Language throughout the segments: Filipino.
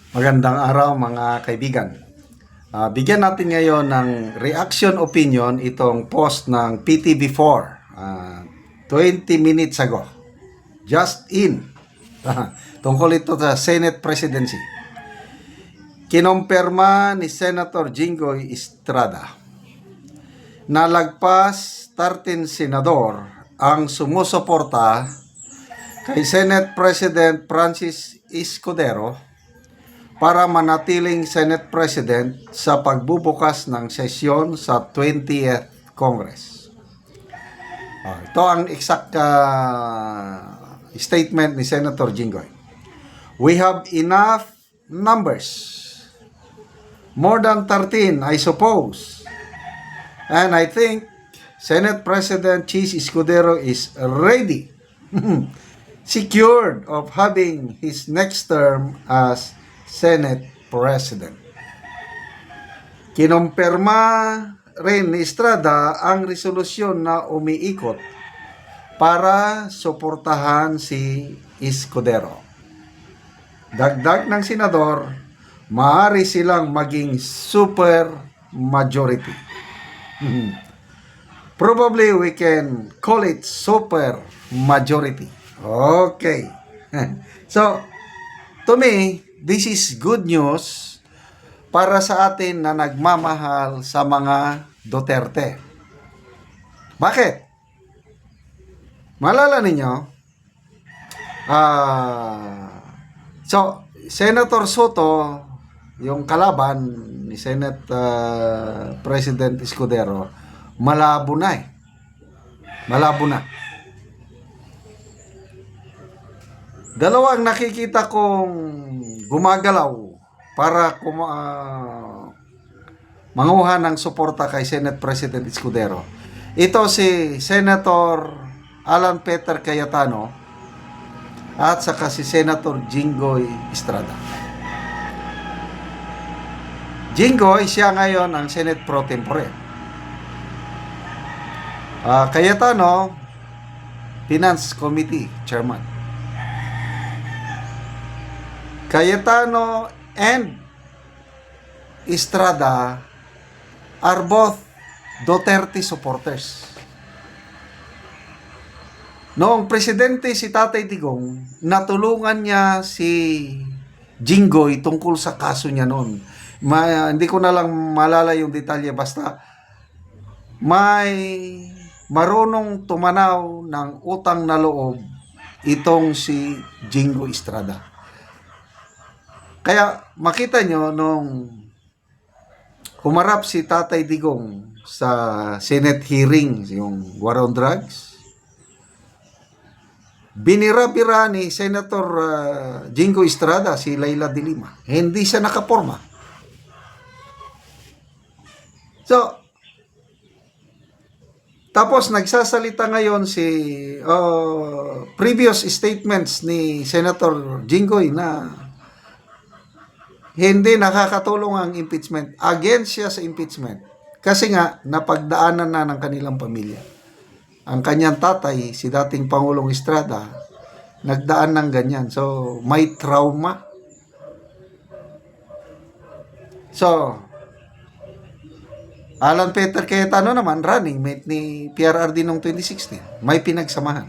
Magandang araw mga kaibigan. Bigyan natin ngayon ng reaction opinion itong post ng PTV4 20 minutes ago. Just in. Tungkol ito sa Senate presidency. Kinumpirma ni Senator Jinggoy Estrada na lagpas 13 senador ang sumusuporta kay Senate President Francis Escudero para manatiling Senate President sa pagbubukas ng sesyon sa 20th Congress. Ito ang exact statement ni Senator Jinggoy. We have enough numbers. More than 13, I suppose. And I think Senate President Chis Escudero is ready, secured of having his next term as Senate President. Kinumpirma rin ni Estrada ang resolusyon na umiikot para suportahan si Escudero. Dagdag ng senador, maaari silang maging super majority. Probably we can call it super majority. Okay. So, to me, this is good news para sa atin na nagmamahal sa mga Duterte. Bakit? Malala ninyo? So, Senator Soto, yung kalaban ni Senate President Escudero, malabo na eh. Malabo na. Dalawang nakikita kong gumagalaw para manguha ng suporta kay Senate President Escudero. Ito si Senator Alan Peter Cayetano at saka si Senator Jinggoy Estrada. Jinggoy, siya ngayon ang Senate Pro Tempore. Cayetano, Finance Committee Chairman. Cayetano and Estrada are both Duterte supporters. Noong presidente si Tatay Digong, natulungan niya si Jinggoy tungkol sa kaso niya noon. Hindi ko na lang malala yung detalye, basta may marunong tumanaw ng utang na loob itong si Jinggoy Estrada. Kaya makita nyo nung humarap si Tatay Digong sa Senate hearing, yung war on drugs, binira-bira ni Senator Jinggoy Estrada si Leila de Lima. Hindi siya nakaporma. So, tapos nagsasalita ngayon si previous statements ni Senator Jinggoy na hindi nakakatulong ang impeachment. Against siya sa impeachment. Kasi nga, napagdaanan na ng kanilang pamilya. Ang kanyang tatay, si dating Pangulong Estrada, nagdaan ng ganyan. So, may trauma. So, Alan Peter Cayetano naman, running mate ni PRRD noong 2016. May pinagsamahan.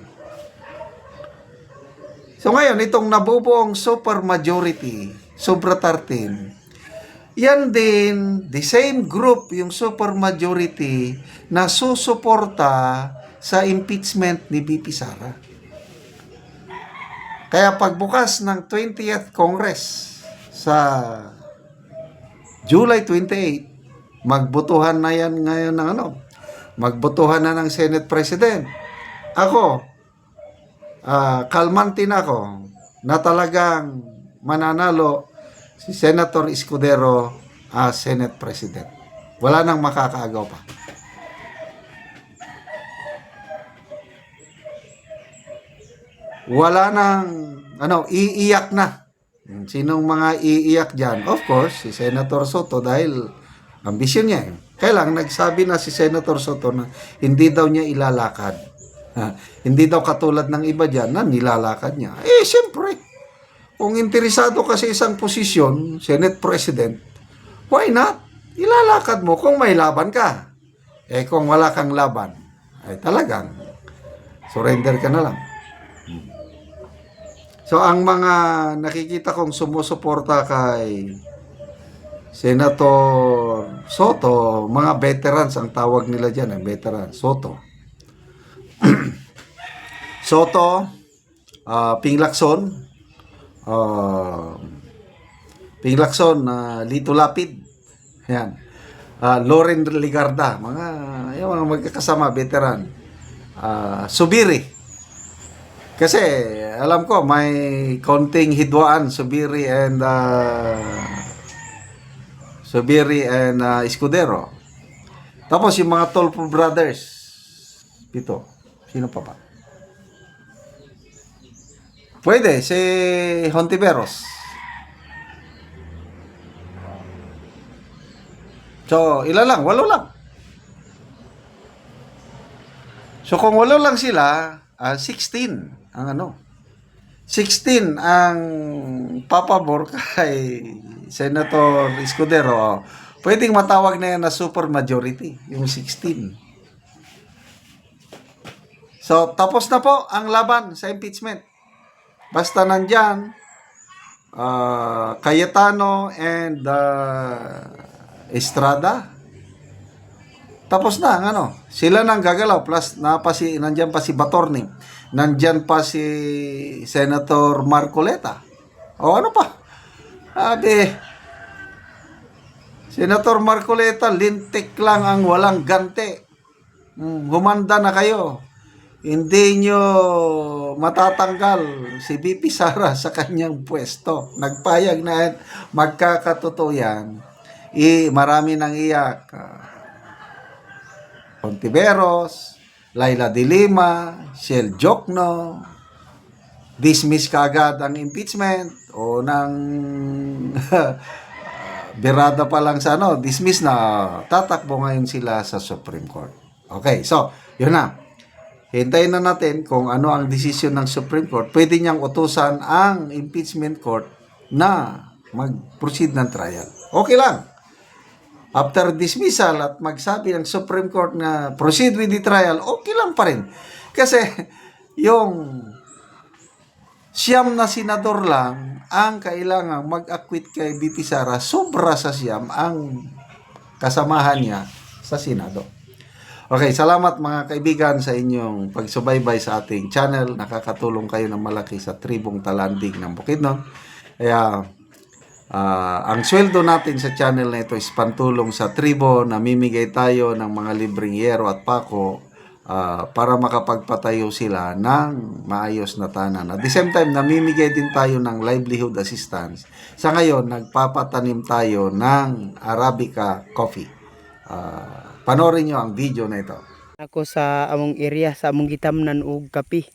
So, ngayon, itong nabubuong super majority, sobra 13. Yan din, the same group, yung super majority, na susuporta sa impeachment ni BP Sara. Kaya pagbukas ng 20th Congress sa July 28, magbotohan na yan ngayon ng magbotohan na ng Senate President. Ako, kalmante na ako na talagang mananalo si Senator Escudero as Senate President. Wala nang makakaagaw pa. Wala nang iiyak na. Sinong mga iiyak dyan? Of course, si Senator Soto dahil ambisyon niya. Kaya lang, nagsabi na si Senator Soto na hindi daw niya ilalakad. Hindi daw katulad ng iba dyan na nilalakad niya. Siyempre, Kung interesado ka sa isang posisyon, Senate President, why not? Ilalakad mo kung may laban ka. Eh kung wala kang laban, ay talagang surrender ka na lang. So ang mga nakikita kong sumusuporta kay Senator Soto, mga veterans ang tawag nila dyan, veteran, Soto. Soto, Ping Lacson, Lito Lapid, yan. Loren Ligarda, yung mga magkakasama, veteran. Subiri. Kasi alam ko may konting hidwaan Subiri and Escudero. Tapos yung mga Tolpo brothers. Pito. Sino pa ba? Pwede si Hontiveros. So, ilan lang? 8 lang. So, kung 8 lang sila, 16 ang 16 ang papabor kay Senator Escudero. Pwedeng matawag na yan na super majority, yung 16. So, tapos na po ang laban sa impeachment. Basta nandyan, Cayetano and Estrada, tapos na ang sila nang gagalaw, plus nandyan pa si Batorning, nandyan pa si Senator Marcoleta, o ano pa, Senator Marcoleta, lintik lang ang walang gante. Humanda na kayo, hindi nyo matatanggal si VP Sara sa kanyang pwesto. Nagpayag na magkakatotoo yan. Marami nang iyak. Hontiveros, Laila de Lima, Shell Jokno, dismiss kaagad ang impeachment o ng birada pa lang sa dismiss na, tatakbo ngayon sila sa Supreme Court. Okay, so, yun na. Hintayin na natin kung ano ang desisyon ng Supreme Court. Pwede niyang utusan ang impeachment court na mag-proceed ng trial. Okay lang. After dismissal at magsabi ng Supreme Court na proceed with the trial, okay lang pa rin. Kasi yung 9 na senador lang ang kailangang mag-acquit kay VP Sara, sobra sa 9 ang kasamahan niya sa Senado. Okay, salamat mga kaibigan sa inyong pagsubaybay sa ating channel. Nakakatulong kayo ng malaki sa tribong Talandig ng Bukidnon. Kaya ang sweldo natin sa channel na ito is pantulong sa tribo. Namimigay tayo ng mga libreng yero at pako para makapagpatayo sila ng maayos na tanan. At the same time, namimigay din tayo ng livelihood assistance. Sa ngayon, nagpapatanim tayo ng Arabica coffee. Panoorin nyo ang video na ito. Ako sa among area, sa among gitamnan og kape.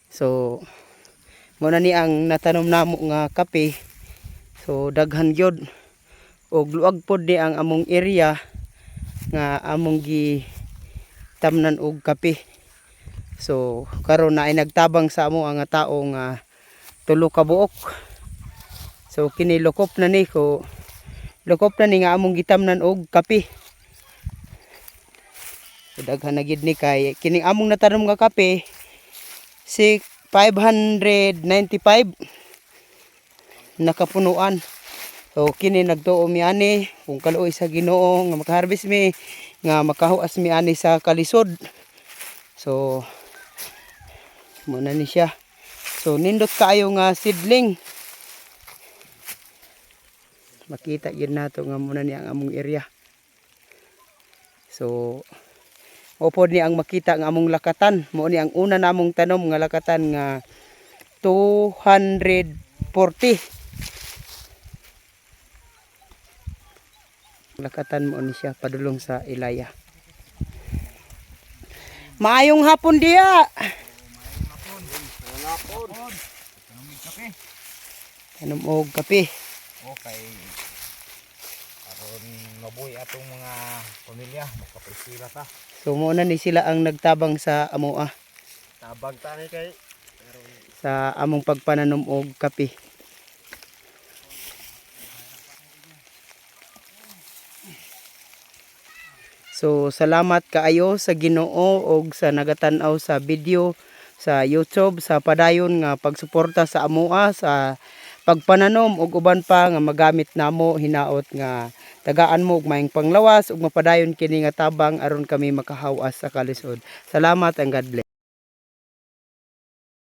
So, muna ni ang natanom namo nga kape. So, daghan gyud. Og luag pod ni ang among area nga among gitamnan og kape. So, karon na ay nagtabang sa amo ang tao nga 3 ka buok. So, kini lokop na ni ko. Lokop na ni nga among gitamnan og kape. Daghan na gid ni kay kining among natanom nga kape si 595 nakapunuan. So kini nagtuo mi ani kung kaluoy sa Ginoo nga makaharvest mi nga makahuas mi ani sa kalisod. So muna ni siya. So nindot kaayo nga seedling. Makita gyud nato nga muna ni ang among area. So opo ni ang makita ng among lakatan. Mo ni ang una namong tanom nga lakatan nga 240. Lakatan mo ni siya padulong sa Ilaya. Maayong hapon diya. Tanom og kape. Okay. Aron mabuhi atong mga pamilya, makapresila ta. So muna ni sila ang nagtabang sa amoa. Tabag ta ni kay Sa among pagpananom og kape. So salamat kaayo sa Ginoo og sa nagatan-aw sa video sa YouTube sa padayon nga pagsuporta sa amoa sa pagpananom ug uban pa nga magamit namo hinaot nga tagaan mo og maayong panglawas ug mapadayon kini nga tabang aron kami makahawas sa kalisod. Salamat and God bless.